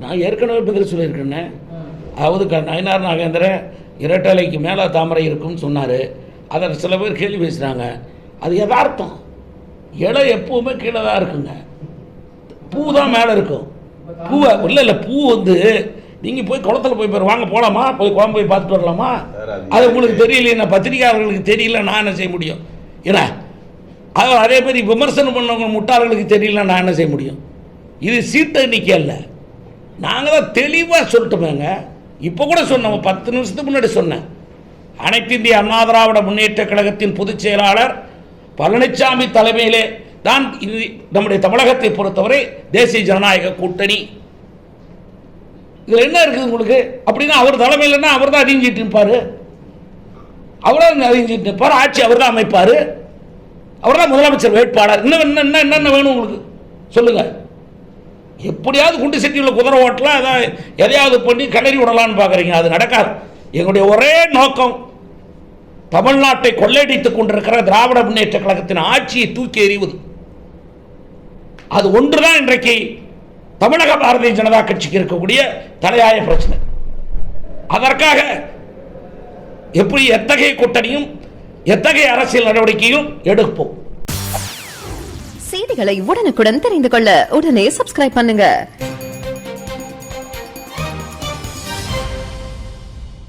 நான் ஏற்கனவே பதில் சொல்லியிருக்கேன்னே. அதாவது நயினார் நாகேந்திரன் இரட்டலைக்கு மேலே தாமரை இருக்குன்னு சொன்னார். அதை சில பேர் கேள்வி பேசுகிறாங்க. அது யதார்த்தம். இலை எப்பவுமே கீழே தான் இருக்குங்க, பூ தான் மேலே இருக்கும். பூவை இல்லை பூ வந்து நீங்கள் போய் குளத்தில் போய் பாரு, வாங்க போகலாமா, போய் குளம் போய் பார்த்துட்டு வரலாமா? அது உங்களுக்கு தெரியலையே, நான் பத்திரிகையாளர்களுக்கு தெரியல, நான் என்ன செய்ய முடியும்? ஏன்னா அதே மாதிரி விமர்சனம் பண்ணவங்க முட்டாளர்களுக்கு தெரியல, நான் என்ன செய்ய முடியும்? இது சீட்டு எண்ணிக்கை அல்ல. நாங்கள் தான் தெளிவாக சொல்லிட்டோமேங்க. இப்போ கூட சொன்னோம், 10 நிமிஷத்துக்கு முன்னாடி சொன்னேன். அனைத்து இந்திய அண்ணா திராவிட முன்னேற்ற கழகத்தின் பொதுச் செயலாளர் பழனிசாமி தலைமையிலே தான் இது நம்முடைய தமிழகத்தை பொறுத்தவரை தேசிய ஜனநாயக கூட்டணி. இதில் என்ன இருக்குது உங்களுக்கு? அப்படின்னா அவர் தலைமையில்னா அவர் தான் அறிஞ்சிட்டு இருப்பார், அவர்தான் அறிஞ்சிட்டு இருப்பார், ஆட்சி அவர் தான் அமைப்பார், அவர் தான் முதலமைச்சர் வேட்பாளர். இன்னும் என்னென்ன வேணும் உங்களுக்கு சொல்லுங்கள். எப்படியாவது குண்டு சட்டியில் குதிரை ஓட்டலாம், அதான் எதையாவது பண்ணி கிளறி விடலான்னு பார்க்குறீங்க. அது நடக்காது. எங்களுடைய ஒரே நோக்கம் தமிழ்நாட்டை கொள்ளையடித்துக் கொண்டிருக்கிற திராவிட முன்னேற்ற கழகத்தின் ஆட்சியை தூக்கி எறிவது. அது ஒன்றுதான் இன்றைக்கு தமிழக பாரதிய ஜனதா கட்சிக்கு இருக்கக்கூடிய தலையாய பிரச்சனை. அதற்காக எப்படி எத்தகைய கூட்டணியும் எத்தகைய அரசியல் நடவடிக்கையும் எடுப்போம். செய்திகளை உடனுக்குடன் தெரிந்து கொள்ள உடனே சப்ஸ்கிரைப் பண்ணுங்க.